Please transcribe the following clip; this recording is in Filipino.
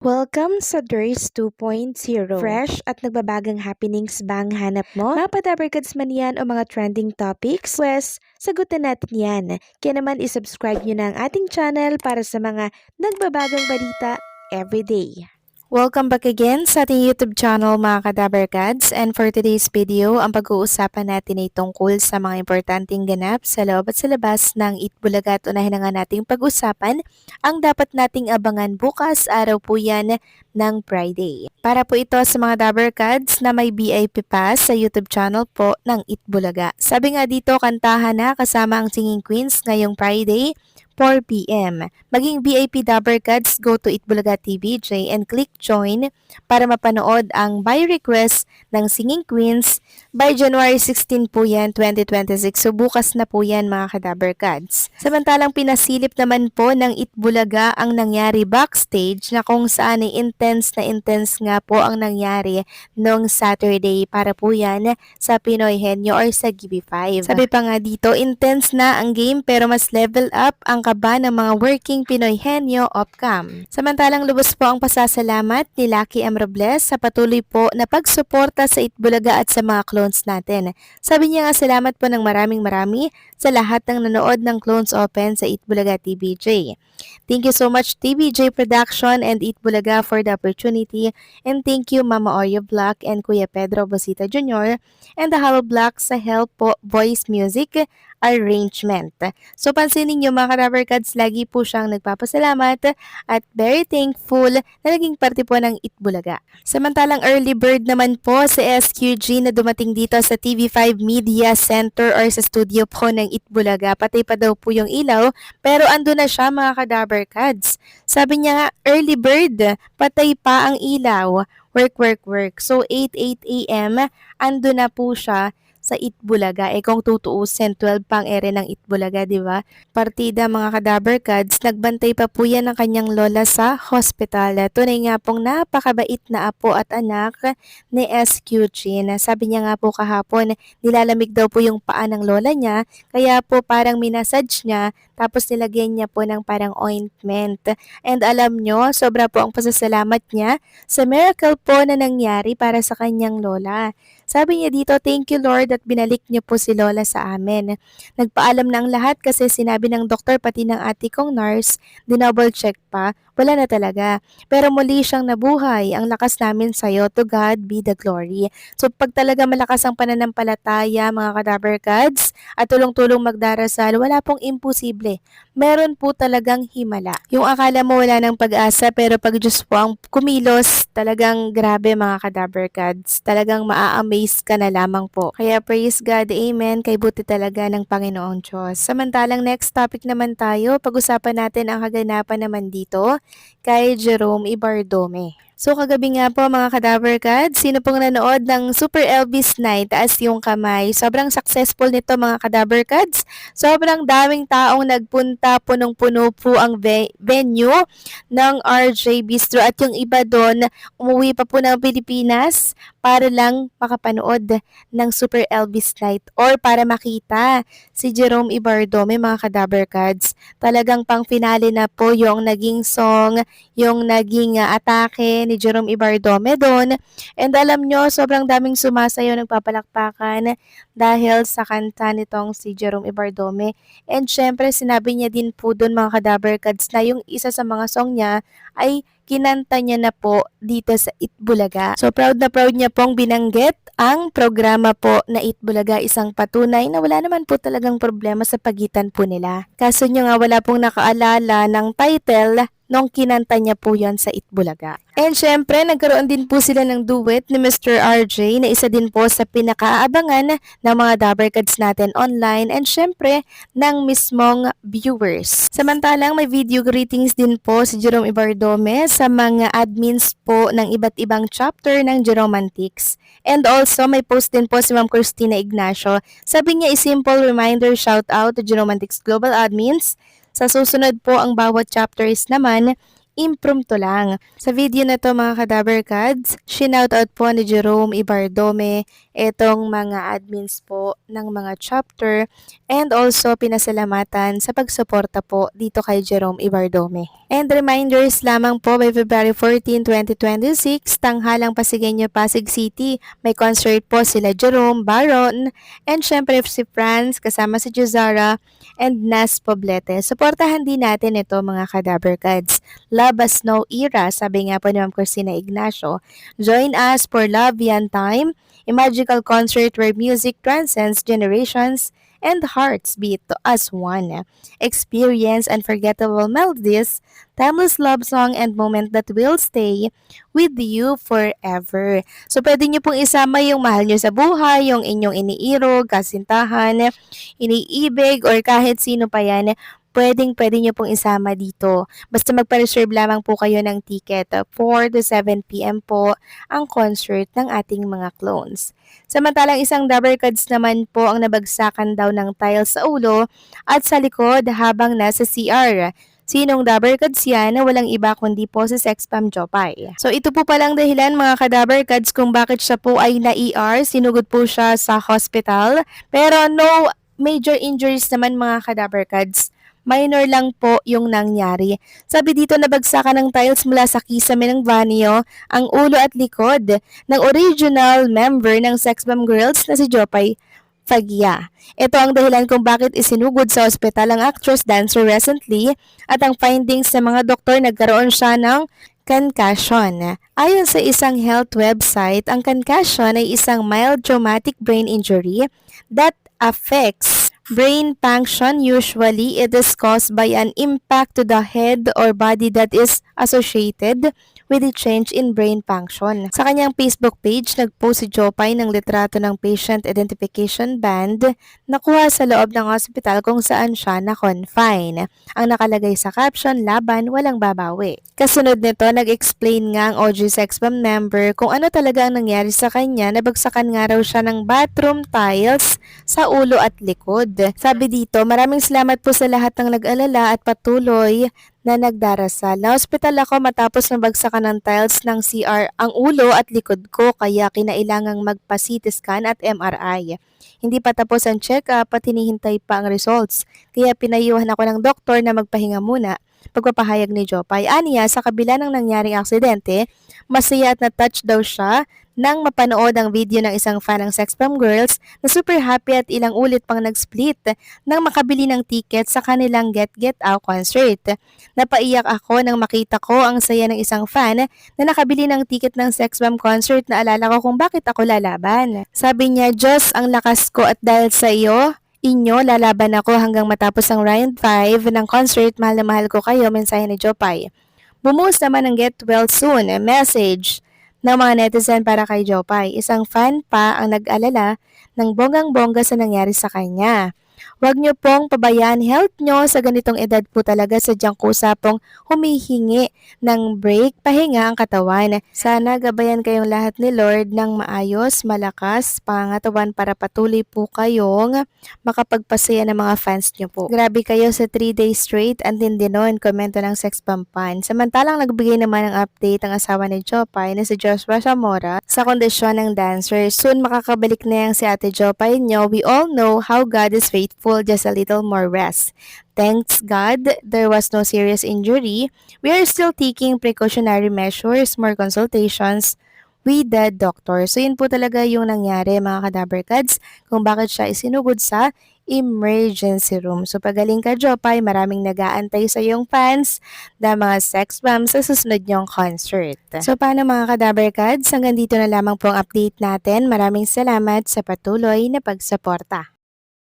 Welcome sa DRS 2.0. Fresh at nagbabagang happenings bang hanap mo? Mga padabarkads man yan o mga trending topics? Pwes, sagutin natin yan. Kaya naman isubscribe nyo na ang ating channel para sa mga nagbabagang balita everyday. Welcome back again sa ating YouTube channel mga kadabarkads, and for today's video, ang pag-uusapan natin ay tungkol sa mga importanteng ganap sa loob at sa labas ng Itbulaga at unahin na nga nating pag-usapan ang dapat nating abangan bukas, araw po yan ng Friday. Para po ito sa mga dabarkads na may VIP pass sa YouTube channel po ng Itbulaga. Sabi nga dito, kantahan na kasama ang Singing Queens ngayong Friday, 4 p.m. Maging VIP Dabarkads, go to Itbulaga TVJ and click join para mapanood ang by request ng Singing Queens by January 16 po yan, 2026. So bukas na po yan mga kadabarkads. Samantalang pinasilip naman po ng Itbulaga ang nangyari backstage na kung saan ay intense nga po ang nangyari noong Saturday para po yan sa Pinoy Henyo or sa GB5. Sabi pa nga dito, intense na ang game pero mas level up ang kaba ng mga working Pinoy Henyo off-cam. Samantalang lubos po ang pasasalamat ni Lucky M. Robles sa patuloy po na pagsuporta sa Itbulaga at sa mga clones natin. Sabi niya nga salamat po ng marami sa lahat ng nanood ng Clones Open sa Itbulaga TVJ. Thank you so much TVJ Production and Itbulaga for the opportunity, and thank you Mama Oreo Black and Kuya Pedro Bosita Jr. and the Hollow Black sa help po voice music arrangement. So pansinin nyo mga kadabarkads, lagi po siyang nagpapasalamat at very thankful na naging parte po ng Itbulaga. Samantalang early bird naman po sa SQG na dumating dito sa TV5 Media Center or sa studio po ng Itbulaga. Patay pa daw po yung ilaw pero ando na siya mga kadabarkads. Sabi niya nga, early bird, patay pa ang ilaw. Work. So 8 a.m. ando na po siya sa Itbulaga. Kung tutuusin, 12 pang ere ng Itbulaga, di ba? Partida mga kadabarkads, nagbantay pa po yan ng kanyang lola sa hospital. Tunay nga pong napakabait na apo at anak ni SQG. Sabi niya nga po kahapon, nilalamig daw po yung paa ng lola niya, kaya po parang minasage niya, tapos nilagyan niya po ng parang ointment. And alam nyo, sobra po ang pasasalamat niya sa miracle po na nangyari para sa kanyang lola. Sabi niya dito, thank you Lord at binalik niyo po si Lola sa amin. Nagpaalam na ang lahat kasi sinabi ng doktor pati ng ate kong nurse, dinouble check pa, wala na talaga. Pero muli siyang nabuhay, ang lakas namin sa'yo, to God be the glory. So pag talaga malakas ang pananampalataya mga kadabarkads at tulong-tulong magdarasal, wala pong imposible. Meron po talagang himala. Yung akala mo wala ng pag-asa pero pag Diyos po ang kumilos, talagang grabe mga kadabarkads. Talagang maa-amaze ka na lamang po. Kaya praise God, amen, kay buti talaga ng Panginoong Diyos. Samantalang next topic naman tayo, pag-usapan natin ang kaganapan naman dito kay Jerome Ibardome. So kagabi nga po mga kadabarkads, sino pong nanood ng Super Elvis Night, taas yung kamay. Sobrang successful nito mga kadabarkads. Sobrang daming taong nagpunta, punong-puno po ang venue ng RJ Bistro at yung iba doon umuwi pa po ng Pilipinas para lang makapanood ng Super Elvis Night or para makita si Jerome Ibardome mga kadabarkads. Talagang pang finale na po yung naging song, yung naging atake ni Jerome Ibardome doon. And alam nyo, sobrang daming sumasayo, nagpapalakpakan dahil sa kanta nitong si Jerome Ibardome. And syempre, sinabi niya din po doon mga kadabarkads na yung isa sa mga song niya ay kinanta niya na po dito sa Itbulaga. So proud na proud niya pong binanggit ang programa po na Itbulaga, isang patunay na wala naman po talagang problema sa pagitan po nila. Kaso nyo nga wala pong nakaalala ng title nung kinanta niya po yon sa Itbulaga. And syempre, nagkaroon din po sila ng duet ni Mr. RJ na isa din po sa pinakaabangan ng mga dabarkads natin online and syempre ng mismong viewers. Samantalang may video greetings din po si Jerome Ibardome sa mga admins po ng iba't ibang chapter ng Jeromantics. And also, may post din po si Ma'am Christina Ignacio. Sabi niya, simple reminder shout out to Jeromantics Global Admins. Sa susunod po ang bawat chapters naman, impromptu lang. Sa video na to mga kadabarkads, shoutout po ni Jerome Ibardome itong mga admins po ng mga chapter and also pinasalamatan sa pagsuporta po dito kay Jerome Ibardome. And reminders lamang po by February 14, 2026, tanghalang Pasigueño, Pasig City. May concert po sila Jerome, Baron, and syempre si Franz kasama si Jozara and Nas Poblete. Suportahan din natin ito mga Cadaver Cards. Love as no era, sabi nga po ni Ma'am Cristina Ignacio. Join us for Love Yan Time, a magical concert where music transcends generations and hearts beat as one. Experience unforgettable melodies, timeless love song, and moment that will stay with you forever. So, pwede nyo pong isama yung mahal nyo sa buhay, yung inyong iniirog, kasintahan, iniibig, or kahit sino pa yan, pwede nyo pong isama dito. Basta magpa-reserve lamang po kayo ng ticket. 4 to 7 p.m. po ang concert ng ating mga clones. Samantalang isang Dabber Cards naman po ang nabagsakan daw ng tiles sa ulo at sa likod habang nasa CR. Sinong Dabber Cards yan na walang iba kundi po si Sexpam Jopay. So ito po palang dahilan mga ka-Dabber Cards kung bakit siya po ay na-ER. Sinugod po siya sa hospital. Pero no major injuries naman mga ka-Dabber Cards. Minor lang po yung nangyari. Sabi dito nabagsakan ng tiles mula sa kisame ng banyo ang ulo at likod ng original member ng Sexbomb Girls na si Jopay Fagia. Ito ang dahilan kung bakit isinugod sa ospital ang actress dancer recently at ang findings ng mga doktor nagkaroon siya ng concussion. Ayon sa isang health website, ang concussion ay isang mild traumatic brain injury that affects brain function. Usually, it is caused by an impact to the head or body that is associated with a change in brain function. Sa kanyang Facebook page, nagpost si Jopay ng litrato ng patient identification band na kuha sa loob ng hospital kung saan siya na-confine. Ang nakalagay sa caption, laban, walang babawi. Kasunod nito, nag-explain nga ang OG Sexbomb member kung ano talaga ang nangyari sa kanya. Nabagsakan nga raw siya ng bathroom tiles sa ulo at likod. Sabi dito, maraming salamat po sa lahat ng nag-alala at patuloy na nagdarasal. Na-hospital ako matapos nabagsakan ng tiles ng CR ang ulo at likod ko kaya kinailangang magpa-CT scan at MRI. Hindi pa tapos ang check-up at hinihintay pa ang results. Kaya pinayuhan ako ng doktor na magpahinga muna. Pagpapahayag ni Jopay, aniya sa kabila ng nangyaring aksidente, masaya at na-touch daw siya nang mapanood ang video ng isang fan ng Sexbomb Girls na super happy at ilang ulit pang nag-split nang makabili ng ticket sa kanilang Get Get Out concert. Napaiyak ako nang makita ko ang saya ng isang fan na nakabili ng ticket ng Sexbomb concert na alala ko kung bakit ako lalaban. Sabi niya, Diyos ang lakas ko at dahil sa inyo, lalaban ako hanggang matapos ang round 5 ng concert. Mahal na mahal ko kayo, mensahe ni Jopay. Bumuhos naman ng Get Well Soon, message ng mga netizen para kay Jopay. Isang fan pa ang nag-alala ng bonggang-bongga sa nangyari sa kanya. Huwag niyo pong pabayaan health niyo sa ganitong edad po talaga, sadyang kusa pong humihingi ng break, pahinga ang katawan. Sana gabayan kayong lahat ni Lord ng maayos, malakas, pangatawan para patuloy po kayong makapagpasaya ng mga fans niyo po. Grabe kayo sa 3 days straight, ang tindi nun, komento ng Sexbomb fan. Samantalang nagbigay naman ng update ang asawa ni Jopay na si Joshua Zamora sa kondisyon ng dancer. Soon makakabalik na yang si Ate Jopay niyo. We all know how God is faithful, just a little more rest. Thanks God, there was no serious injury. We are still taking precautionary measures, more consultations with the doctor. So yun po talaga yung nangyari mga Cadaver Cards kung bakit siya isinugod sa emergency room. So pagaling ka Jopay, maraming nag-aantay sa iyong fans na mga sex bomb sa susunod niyong concert. So paano mga Cadaver Cards, hanggang dito na lamang po ang update natin. Maraming salamat sa patuloy na pagsuporta.